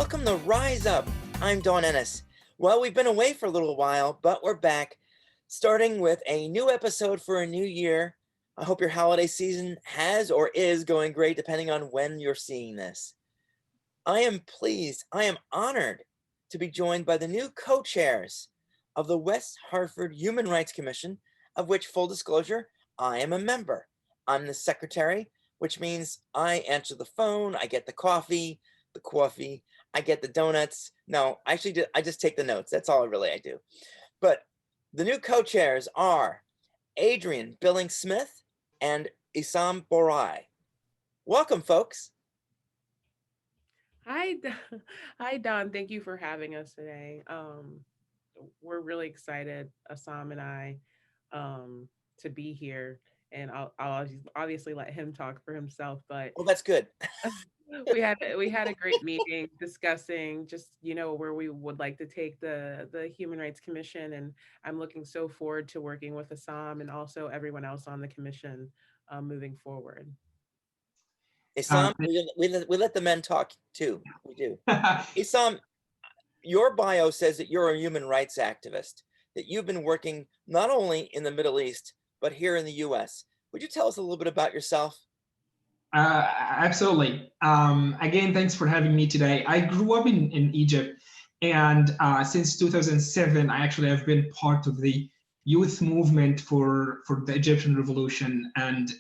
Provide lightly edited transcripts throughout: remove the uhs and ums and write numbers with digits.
Welcome to Rise Up. I'm Dawn Ennis. Well, we've been away for a little while, but we're back, starting with a new episode for a new year. I hope your holiday season has or is going great, depending on when you're seeing this. I am pleased, I am honored to be joined by the new co-chairs of the West Hartford Human Rights Commission, of which, full disclosure, I am a member. I'm the secretary, which means I answer the phone, I get the coffee, I get the donuts. No, I just take the notes. That's all I do. But the new co-chairs are Adrian Billings Smith and Isam Borai. Welcome, folks. Hi, Don. Thank you for having us today. We're really excited, Assam and I, to be here. And I'll obviously let him talk for himself. But Well, that's good. we had a great meeting discussing just where we would like to take the Human Rights Commission, and I'm looking so forward to working with Assam and also everyone else on the commission moving forward. Isam, we let the men talk too. We do. Uh, Isam, your bio says that you're a human rights activist, that you've been working not only in the Middle East, but here in the US. Would you tell us a little bit about yourself? Absolutely. Again, thanks for having me today. I grew up in Egypt, and since 2007, I actually have been part of the youth movement for the Egyptian Revolution, and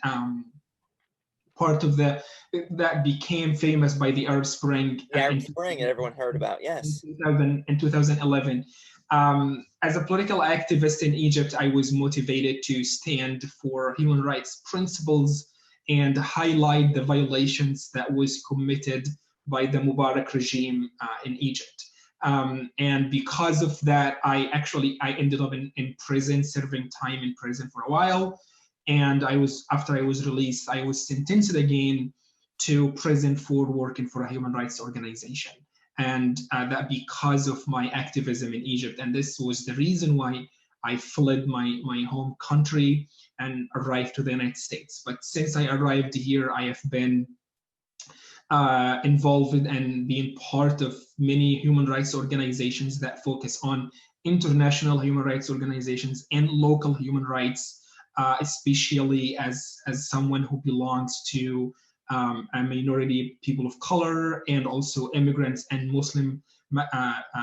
part of the that became famous by the Arab Spring The Arab Spring that everyone heard about, yes. in 2011. As a political activist in Egypt, I was motivated to stand for human rights principles and highlight the violations that was committed by the Mubarak regime in Egypt. And because of that, I ended up in prison, serving time in prison for a while. And after I was released, I was sentenced again to prison for working for a human rights organization. And that because of my activism in Egypt. And this was the reason why I fled my home country and arrived to the United States. But since I arrived here, I have been involved and being part of many human rights organizations that focus on international human rights organizations and local human rights, especially as someone who belongs to a minority people of color and also immigrants and Muslim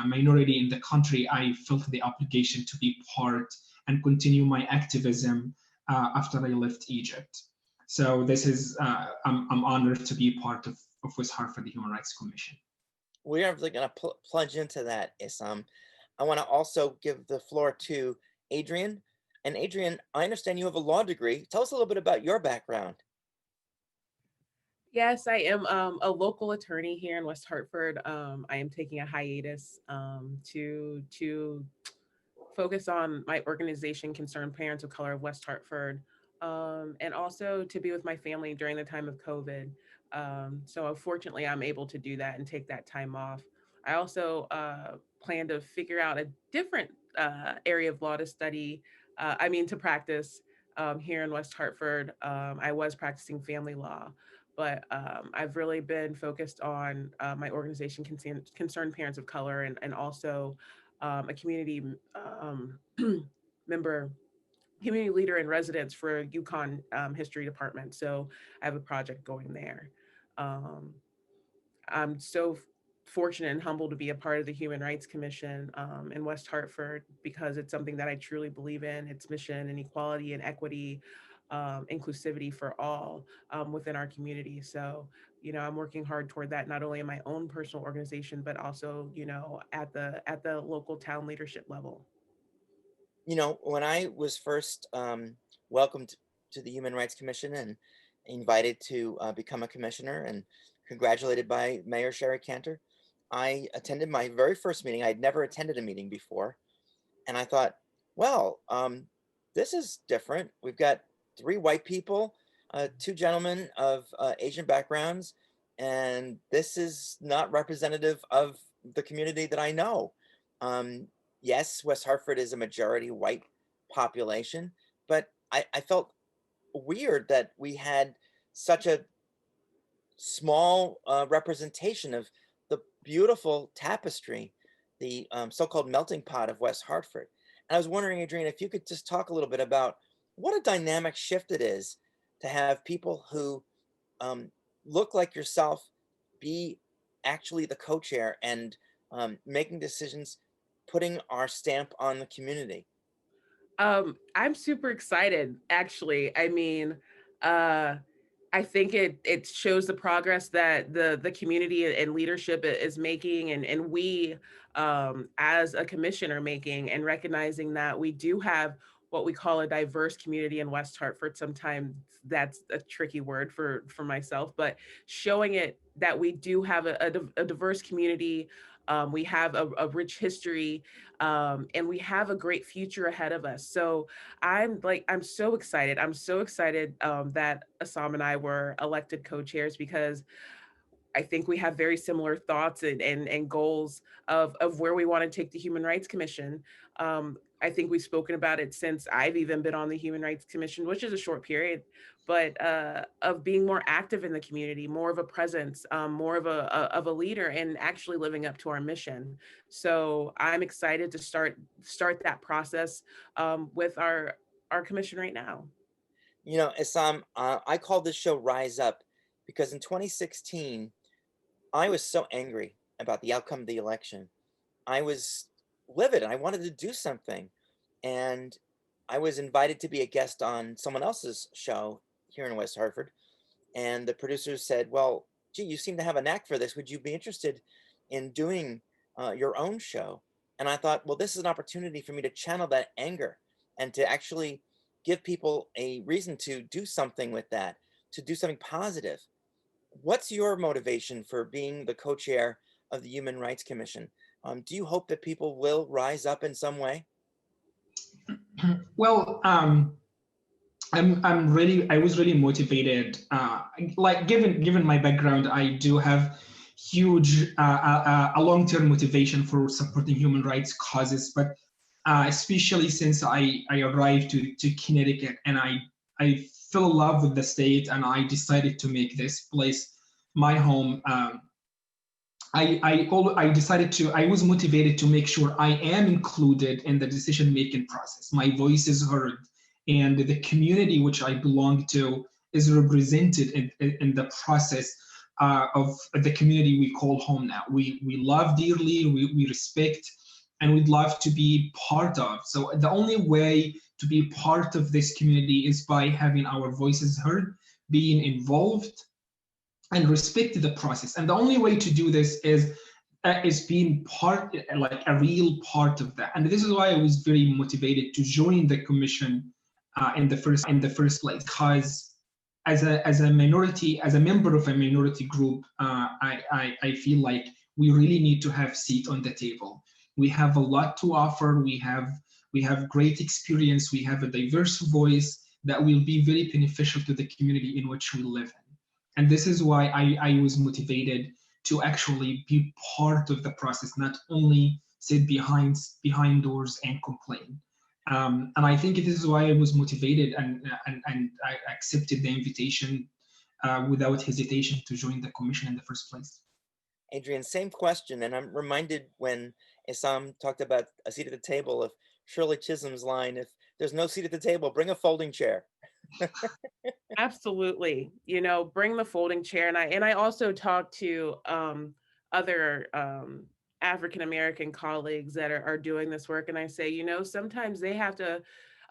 minority in the country. I felt the obligation to be part and continue my activism after I left Egypt. So this is I'm honored to be part of West Hartford Human Rights Commission. We are really going to plunge into that, Isam. I want to also give the floor to Adrian. And Adrian, I understand you have a law degree. Tell us a little bit about your background. Yes, I am a local attorney here in West Hartford. I am taking a hiatus to focus on my organization, Concerned Parents of Color of West Hartford, and also to be with my family during the time of COVID. So unfortunately, I'm able to do that and take that time off. I also plan to figure out a different area of law to study. To practice here in West Hartford. I was practicing family law, but I've really been focused on my organization, Concerned Parents of Color, and also a community member, community leader in residence for Yukon History Department. So I have a project going there. Um, I'm so fortunate and humbled to be a part of the Human Rights Commission in West Hartford because it's something that I truly believe in. Its mission and equality and equity, inclusivity for all within our community. So, I'm working hard toward that, not only in my own personal organization, but also, at the local town leadership level. When I was first welcomed to the Human Rights Commission and invited to become a commissioner and congratulated by Mayor Sherry Cantor, I attended my very first meeting. I had never attended a meeting before. And I thought, well, this is different. We've got three white people, two gentlemen of Asian backgrounds, and this is not representative of the community that I know. Yes, West Hartford is a majority white population, but I felt weird that we had such a small representation of the beautiful tapestry, the so-called melting pot of West Hartford. And I was wondering, Adrian, if you could just talk a little bit about what a dynamic shift it is to have people who um, look like yourself be actually the co-chair and making decisions, putting our stamp on the community. I'm super excited, actually. I mean, uh, I think it shows the progress that the community and leadership is making, and we as a commission are making, and recognizing that we do have what we call a diverse community in West Hartford. Sometimes that's a tricky word for myself, but showing it that we do have a diverse community. We have a rich history, and we have a great future ahead of us. So I'm so excited. I'm so excited that Assam and I were elected co-chairs, because I think we have very similar thoughts and goals of where we want to take the Human Rights Commission. I think we've spoken about it since I've even been on the Human Rights Commission, which is a short period, but of being more active in the community, more of a presence, more of a leader, and actually living up to our mission. So I'm excited to start that process with our commission right now. You know, Isam, I call this show Rise Up because in 2016, I was so angry about the outcome of the election. I was livid. I wanted to do something. And I was invited to be a guest on someone else's show here in West Hartford. And the producers said, well, gee, you seem to have a knack for this. Would you be interested in doing your own show? And I thought, well, this is an opportunity for me to channel that anger and to actually give people a reason to do something with that, to do something positive. What's your motivation for being the co-chair of the Human Rights Commission? Do you hope that people will rise up in some way? Well, I was really motivated. Like given my background, I do have huge a long-term motivation for supporting human rights causes, but especially since I arrived to Connecticut, and I fell in love with the state, and I decided to make this place my home. I decided to, I was motivated to make sure I am included in the decision making process. My voice is heard, and the community which I belong to is represented in the process of the community we call home now. We love dearly, we respect, and we'd love to be part of. So the only way to be part of this community is by having our voices heard, being involved, and respect the process. And the only way to do this is being part, like a real part of that. And this is why I was very motivated to join the commission in the first place, because as a minority, as a member of a minority group, I feel like we really need to have seat on the table. We have a lot to offer. We have great experience. We have a diverse voice that will be very beneficial to the community in which we live in. And this is why I was motivated to actually be part of the process, not only sit behind doors and complain. And I think this is why I was motivated, and I accepted the invitation without hesitation to join the commission in the first place. Adrian, same question. And I'm reminded when Isam talked about a seat at the table of Shirley Chisholm's line, if there's no seat at the table, bring a folding chair. Absolutely. Bring the folding chair. And I also talk to other African American colleagues that are doing this work. And I say, sometimes they have to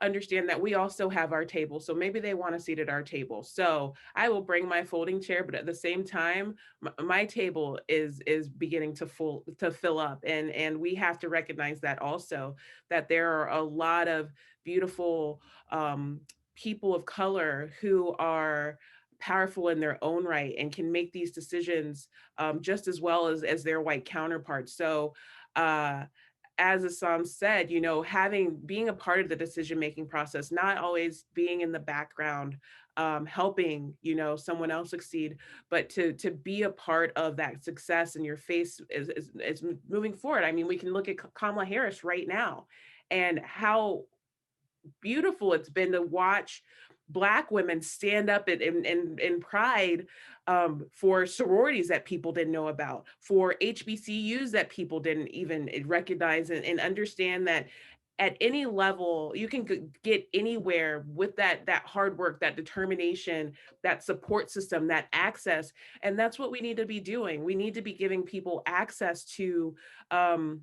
understand that we also have our table. So maybe they want a seat at our table. So I will bring my folding chair, but at the same time, my table is beginning to fill up. And we have to recognize that also, that there are a lot of beautiful people of color who are powerful in their own right and can make these decisions just as well as their white counterparts. So, as Assam said, being a part of the decision making process, not always being in the background, helping someone else succeed, but to be a part of that success, and your face is moving forward. I mean, we can look at Kamala Harris right now, and how beautiful it's been to watch Black women stand up in pride for sororities that people didn't know about, for HBCUs that people didn't even recognize and understand that at any level you can get anywhere with that hard work, that determination, that support system, that access. And that's what we need to be doing. We need to be giving people access um,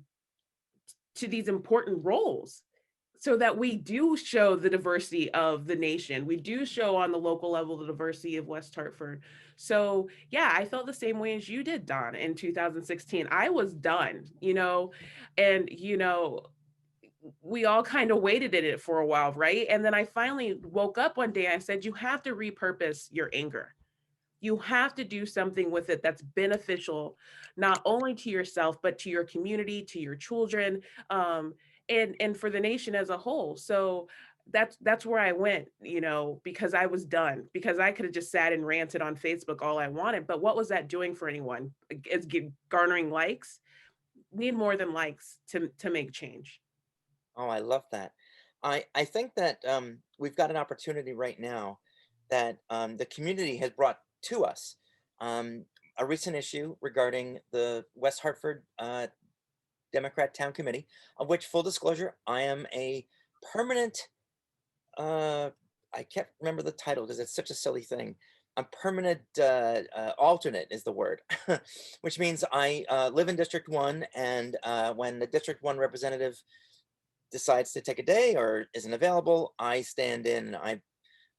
to these important roles so that we do show the diversity of the nation. We do show on the local level the diversity of West Hartford. So yeah, I felt the same way as you did, Don, in 2016. I was done, and we all kind of waited in it for a while, right? And then I finally woke up one day. I said, you have to repurpose your anger. You have to do something with it that's beneficial, not only to yourself, but to your community, to your children, and for the nation as a whole. So that's where I went, because I was done, because I could have just sat and ranted on Facebook all I wanted. But what was that doing for anyone? It's garnering likes. Need more than likes to make change. Oh, I love that. I think that we've got an opportunity right now that the community has brought to us. Um, a recent issue regarding the West Hartford Democrat Town Committee, of which, full disclosure, I am a permanent, uh, I can't remember the title because it's such a silly thing. A permanent alternate is the word, which means I live in District 1, and when the District 1 representative decides to take a day or isn't available, I stand in. I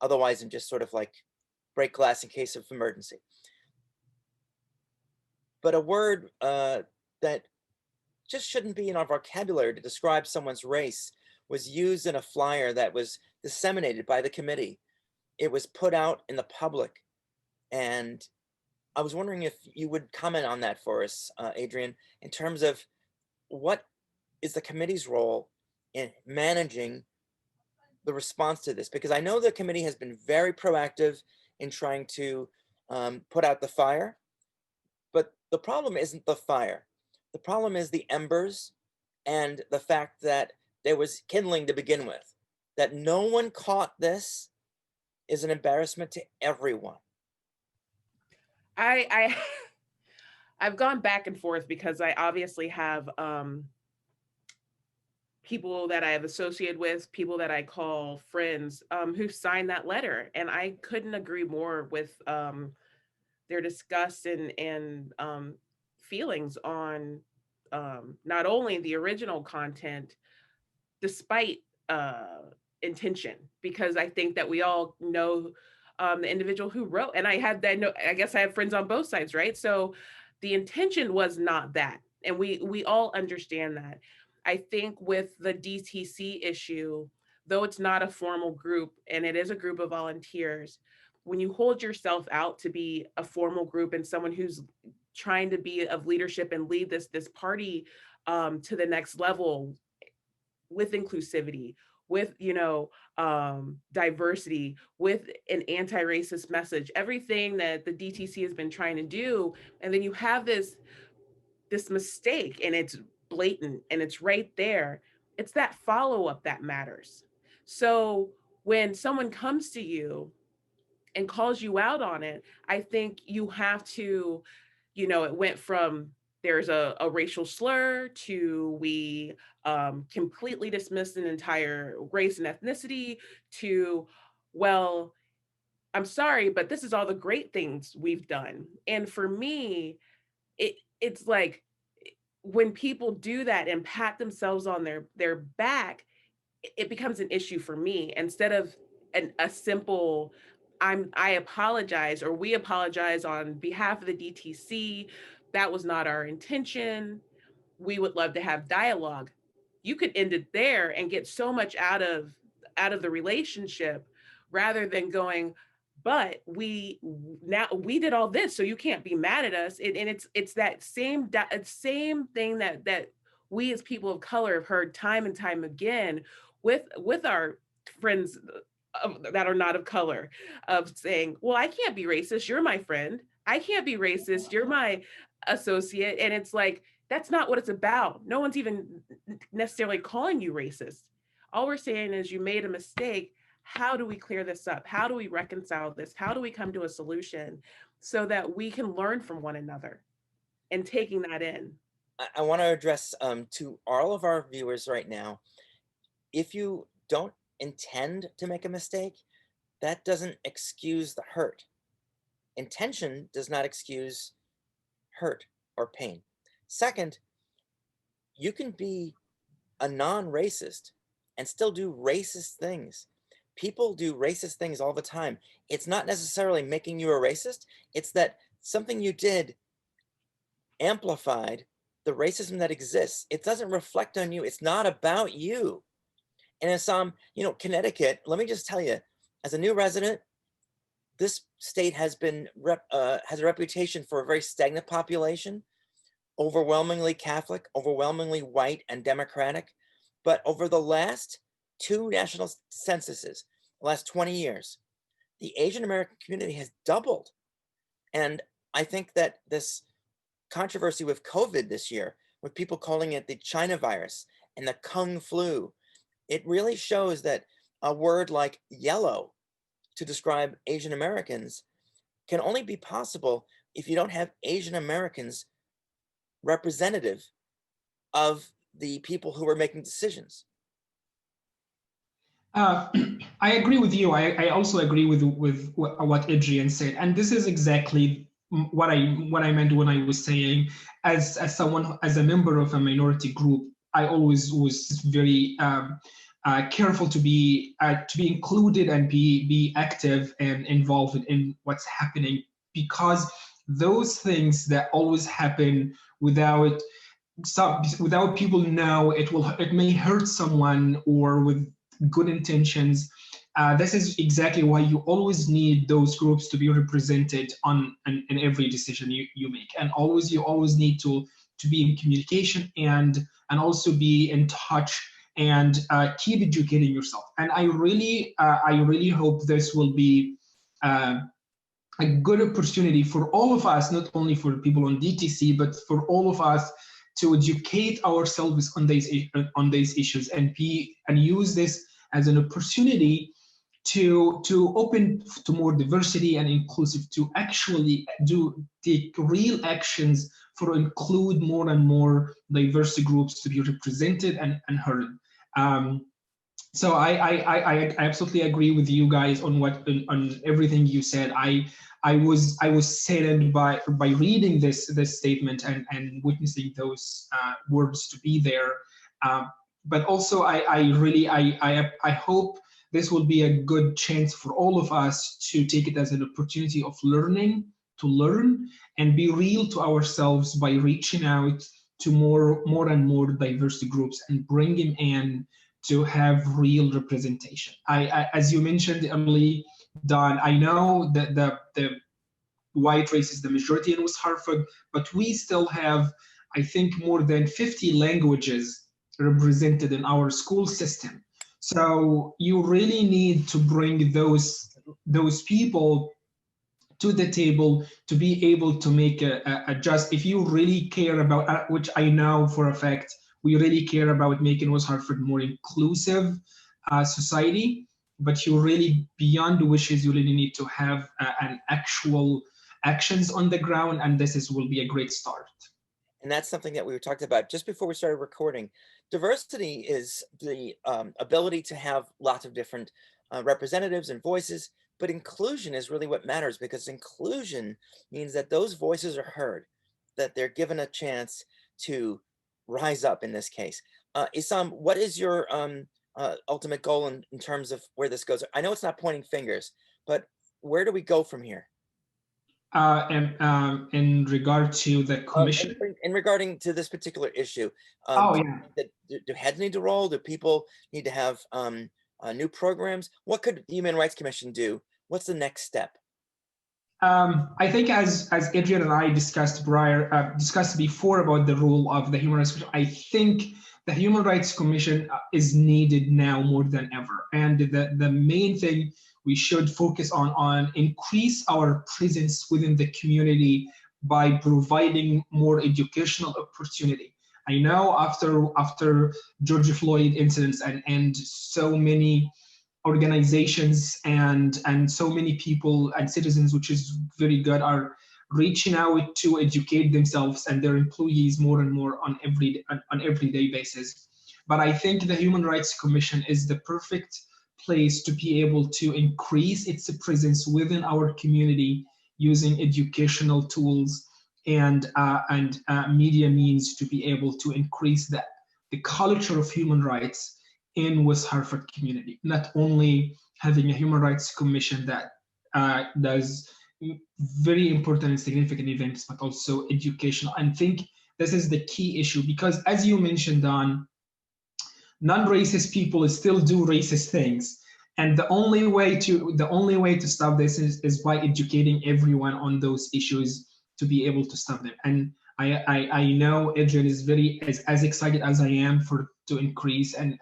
otherwise am just sort of like break glass in case of emergency. But a word that just shouldn't be in our vocabulary to describe someone's race was used in a flyer that was disseminated by the committee. It was put out in the public. And I was wondering if you would comment on that for us, Adrian, in terms of what is the committee's role in managing the response to this? Because I know the committee has been very proactive in trying to put out the fire, but the problem isn't the fire. The problem is the embers and the fact that there was kindling to begin with. That no one caught this is an embarrassment to everyone. I I've gone back and forth because I obviously have people that I have associated with, people that I call friends, who signed that letter, and I couldn't agree more with their disgust and feelings on not only the original content, despite uh, intention, because I think that we all know the individual who wrote, and I had that. No, I guess I have friends on both sides, right? So the intention was not that, and we all understand that. I think with the DTC issue, though it's not a formal group and it is a group of volunteers, when you hold yourself out to be a formal group and someone who's trying to be of leadership and lead this party to the next level with inclusivity, with diversity, with an anti-racist message, everything that the DTC has been trying to do, and then you have this mistake and it's blatant and it's right there. It's that follow-up that matters. So when someone comes to you and calls you out on it, I think you have to, it went from there's a racial slur to we completely dismissed an entire race and ethnicity to, well, I'm sorry, but this is all the great things we've done. And for me, it's like when people do that and pat themselves on their back, it becomes an issue for me instead of a simple I apologize, or we apologize on behalf of the DTC. That was not our intention. We would love to have dialogue. You could end it there and get so much out of the relationship rather than going, but we did all this, so you can't be mad at us. And it's that same thing that we as people of color have heard time and time again with our friends that are not of color, of saying, well, I can't be racist, you're my friend. I can't be racist, you're my associate. And it's like, that's not what it's about. No one's even necessarily calling you racist. All we're saying is you made a mistake. how do we clear this up? How do we reconcile this? How do we come to a solution so that we can learn from one another and taking that in? I want to address to all of our viewers right now, if you don't intend to make a mistake, that doesn't excuse the hurt. Intention does not excuse hurt or pain. Second, you can be a non-racist and still do racist things. People do racist things all the time. It's not necessarily making you a racist. It's that something you did amplified the racism that exists. It doesn't reflect on you. It's not about you. And in some, Connecticut, let me just tell you, as a new resident, this state has has a reputation for a very stagnant population, overwhelmingly Catholic, overwhelmingly white and Democratic. But over the last two national censuses, the last 20 years, the Asian American community has doubled. And I think that this controversy with COVID this year, with people calling it the China virus and the Kung flu, it really shows that a word like yellow to describe Asian Americans can only be possible if you don't have Asian Americans representative of the people who are making decisions. I agree with you. I also agree with what Adrian said, and this is exactly what I meant when I was saying, as someone, as a member of a minority group, I always was very careful to be included and be active and involved in what's happening, because those things that always happen without people know, it may hurt someone or with good intentions. This is exactly why you always need those groups to be represented in every decision you make, and you always need to be in communication and also be in touch and keep educating yourself. And I really hope this will be a good opportunity for all of us, not only for people on DTC, but for all of us to educate ourselves on these issues and use this as an opportunity to open to more diversity and inclusive, to actually take real actions for include more and more diverse groups to be represented and heard. So I absolutely agree with you guys on everything you said. I was saddened by reading this statement and witnessing those words to be there. But also I hope this will be a good chance for all of us to take it as an opportunity of to learn and be real to ourselves by reaching out to more and more diverse groups and bring them in to have real representation. As you mentioned early, Don, I know that the white race is the majority in West Hartford, but we still have, I think, more than 50 languages represented in our school system. So you really need to bring those people to the table to be able to make a just, if you really care about, which I know for a fact, we really care about making West Hartford more inclusive society, but you really, beyond wishes, you really need to have an actual actions on the ground, and will be a great start. And that's something that we were talking about just before we started recording. Diversity is the ability to have lots of different representatives and voices, but inclusion is really what matters, because inclusion means that those voices are heard, that they're given a chance to rise up in this case. Isam, what is your ultimate goal in terms of where this goes? I know it's not pointing fingers, but where do we go from here? In regard to the commission? In regarding to this particular issue, do heads need to roll? Do people need to have new programs? What could the Human Rights Commission do? What's the next step? I think as Adrian and I discussed before about the role of the Human Rights Commission, I think the Human Rights Commission is needed now more than ever. And the main thing we should focus on increase our presence within the community by providing more educational opportunity. I know after George Floyd incidents and so many organizations and so many people and citizens, which is very good, are reaching out to educate themselves and their employees more and more on everyday basis. But I think the Human Rights Commission is the perfect place to be able to increase its presence within our community using educational tools and media means to be able to increase the culture of human rights in West Hartford community. Not only having a Human Rights Commission that does very important and significant events, but also educational. I think this is the key issue because, as you mentioned, Don, non-racist people still do racist things, and the only way to stop this is by educating everyone on those issues to be able to stop them. And I know Adrian is as excited as I am to increase and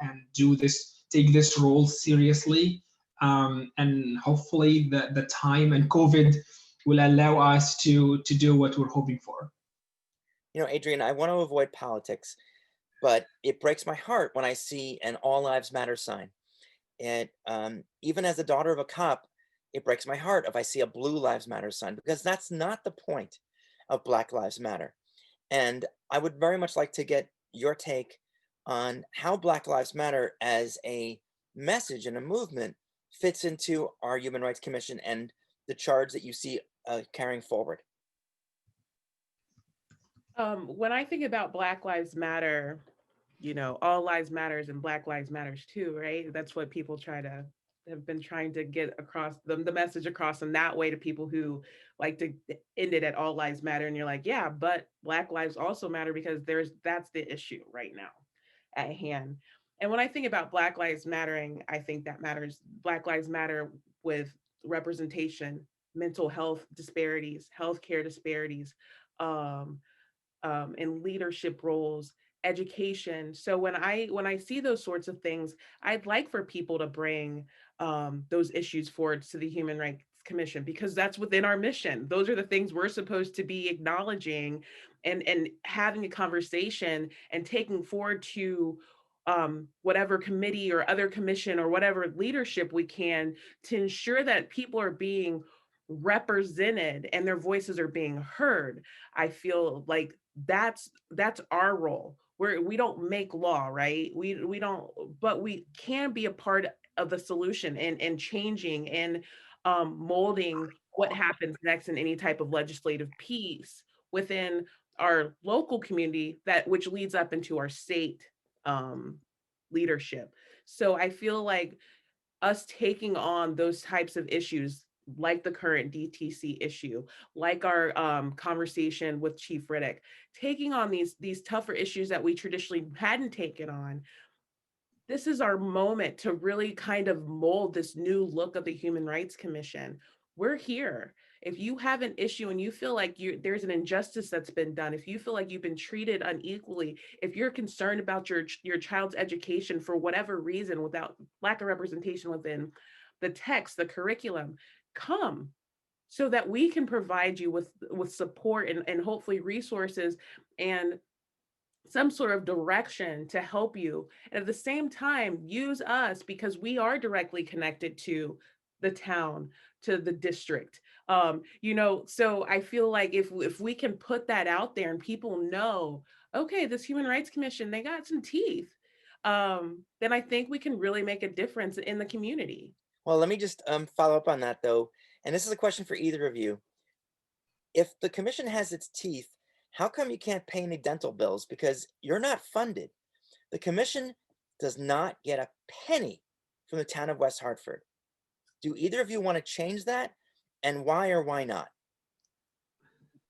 take this role seriously, and hopefully the time and COVID will allow us to do what we're hoping for. You know, Adrian, I want to avoid politics, but it breaks my heart when I see an All Lives Matter sign. And even as the daughter of a cop, it breaks my heart if I see a Blue Lives Matter sign, because that's not the point of Black Lives Matter. And I would very much like to get your take on how Black Lives Matter as a message and a movement fits into our Human Rights Commission and the charge that you see carrying forward. When I think about Black Lives Matter, you know, all lives matters and Black Lives Matters too, right? That's what people have been trying to get across the message across in that way to people who like to end it at all lives matter. And you're like, yeah, but Black lives also matter because that's the issue right now at hand. And when I think about Black lives mattering, I think that matters. Black lives matter with representation, mental health disparities, healthcare disparities, in leadership roles, education. So when I see those sorts of things, I'd like for people to bring those issues forward to the Human Rights Commission, because that's within our mission. Those are the things we're supposed to be acknowledging and having a conversation and taking forward to whatever committee or other commission or whatever leadership we can to ensure that people are being represented and their voices are being heard. I feel like that's our role. We don't make law, right? We don't, but we can be a part of the solution and changing and molding what happens next in any type of legislative piece within our local community, which leads up into our state leadership. So I feel like us taking on those types of issues, like the current DTC issue, like our conversation with Chief Riddick, taking on these tougher issues that we traditionally hadn't taken on. This is our moment to really kind of mold this new look of the Human Rights Commission. We're here. If you have an issue and you feel like there's an injustice that's been done, if you feel like you've been treated unequally, if you're concerned about your child's education for whatever reason, without lack of representation within the text, the curriculum, come so that we can provide you with support and hopefully resources and some sort of direction to help you. And at the same time, use us because we are directly connected to the town, to the district. So I feel like if we can put that out there and people know, okay, this Human Rights Commission, they got some teeth, then I think we can really make a difference in the community. Well, let me just follow up on that, though. And this is a question for either of you. If the commission has its teeth, how come you can't pay any dental bills? Because you're not funded. The commission does not get a penny from the town of West Hartford. Do either of you want to change that? And why or why not?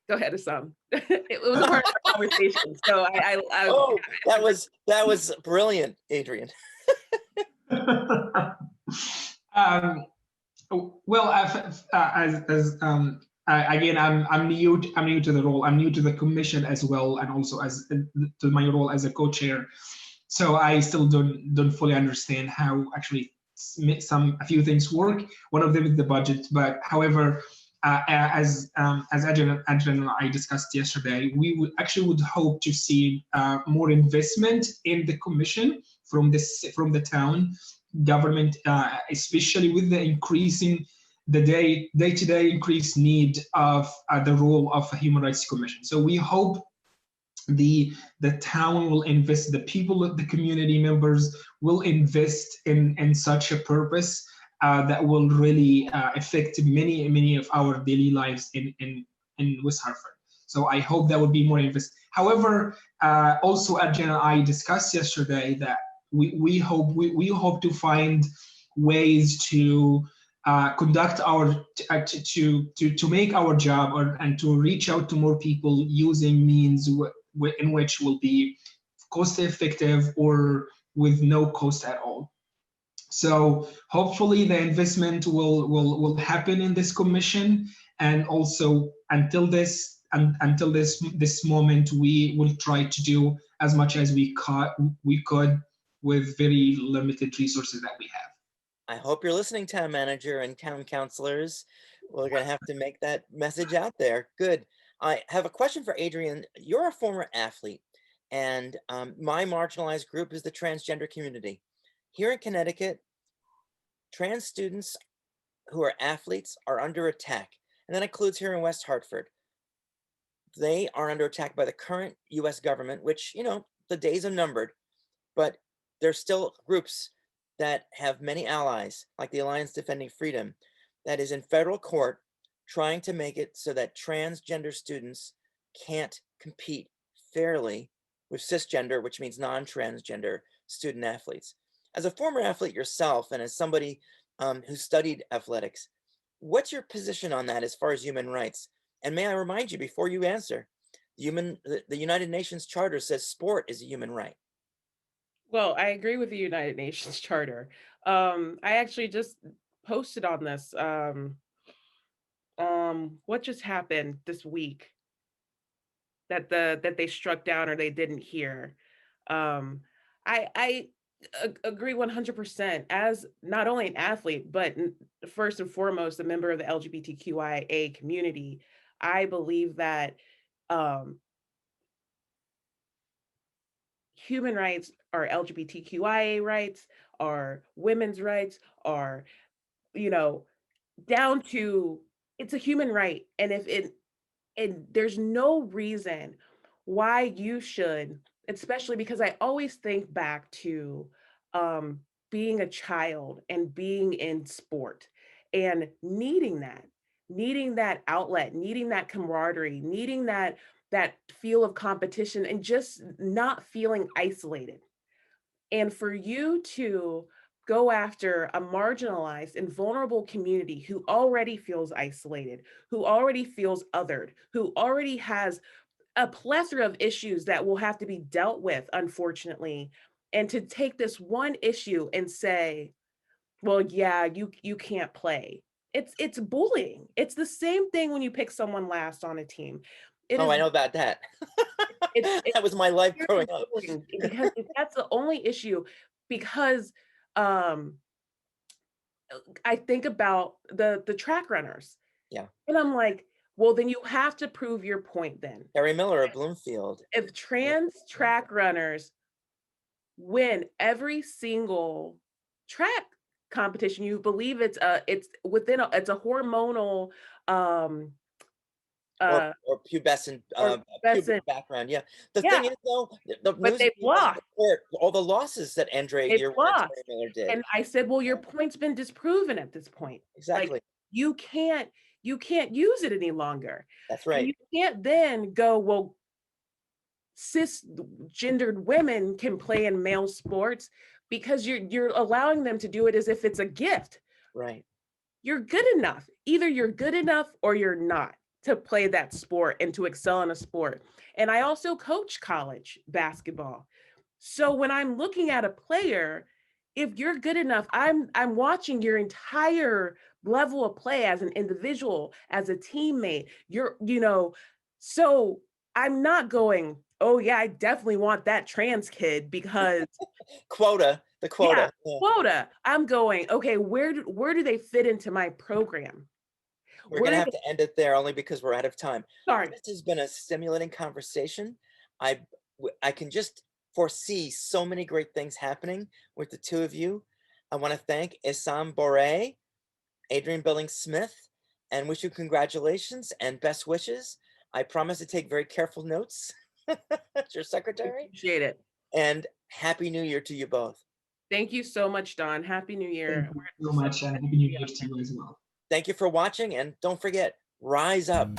Go ahead, Assam. It was a part of our conversation. So oh, that was brilliant, Adrian. Well, again, I'm new to the role. I'm new to the commission as well, and also to my role as a co-chair. So I still don't fully understand how actually a few things work. One of them is the budget, but however, as Adrian and I discussed yesterday, we would hope to see more investment in the commission from the town government, especially with the increasing the day-to-day increased need of the role of a human rights commission. So we hope the town will invest, the people, the community members will invest in such a purpose that will really affect many of our daily lives in West Hartford. So I hope that would be more invest. However, also Arjun and I discussed yesterday that we hope to find ways to conduct our to make our job and to reach out to more people using means in which will be cost effective or with no cost at all. So hopefully the investment will happen in this commission, and also until this moment we will try to do as much as we could with very limited resources that we have. I hope you're listening, town manager and town councilors. We're going to have to make that message out there. Good. I have a question for Adrian. You're a former athlete, and my marginalized group is the transgender community. Here in Connecticut, trans students who are athletes are under attack, and that includes here in West Hartford. They are under attack by the current US government, which, the days are numbered, but there's still groups that have many allies, like the Alliance Defending Freedom, that is in federal court trying to make it so that transgender students can't compete fairly with cisgender, which means non-transgender student athletes. As a former athlete yourself, and as somebody who studied athletics, what's your position on that as far as human rights? And may I remind you before you answer, the United Nations Charter says sport is a human right. Well, I agree with the United Nations Charter. I actually just posted on this. What just happened this week that they struck down or they didn't hear? Um, I agree 100% as not only an athlete, but first and foremost, a member of the LGBTQIA community. I believe that um, human rights are LGBTQIA rights, are women's rights, are, you know, down to it's a human right. And if it and there's no reason why you should, especially because I always think back to um being a child and being in sport and needing that outlet, needing that camaraderie, needing that feel of competition and just not feeling isolated. And for you to go after a marginalized and vulnerable community who already feels isolated, who already feels othered, who already has a plethora of issues that will have to be dealt with, unfortunately, and to take this one issue and say, well, yeah, you can't play. It's bullying. It's the same thing when you pick someone last on a team. It Oh, is I know about that. it's That was my life purely growing up. bullying because that's the only issue because um I think about the track runners Yeah. and I'm like, well, then you have to prove your point then. Terry Miller of Bloomfield. If trans track runners win every single track competition, you believe it's within it's a hormonal um uh Or pubescent, or pubic pubescent, background. Yeah. The yeah, thing is, though, the but news they've media doesn't lost. report all the losses that Andrea They've Yearwood and Terry lost. Miller did. And I said, well, your point's been disproven at this point. Like Exactly. you can't use it any longer. That's And right. you can't then go, well, cisgendered women can play in male sports because you're allowing them to do it as if it's a gift. Right. You're good enough. Either you're good enough or you're not to play that sport and to excel in a sport. And I also coach college basketball. So when I'm looking at a player, if you're good enough, I'm watching your entire level of play as an individual, as a teammate. So I'm not going, oh yeah, I definitely want that trans kid because Quota. The yeah, quota. Yeah. quota. I'm going, okay, where do they fit into my program? We're Where going to do have to end it there only because we're out of time. sorry. This has been a stimulating conversation. I can just foresee so many great things happening with the two of you. I want to thank Isam Bore, Adrian Billings-Smith, and wish you congratulations and best wishes. I promise to take very careful notes as your secretary. Appreciate it. And Happy New Year to you both. Thank you so much, Don. Happy New Year. Thank you so much, and Happy New Year to you as well. Thank you for watching, and don't forget, rise up.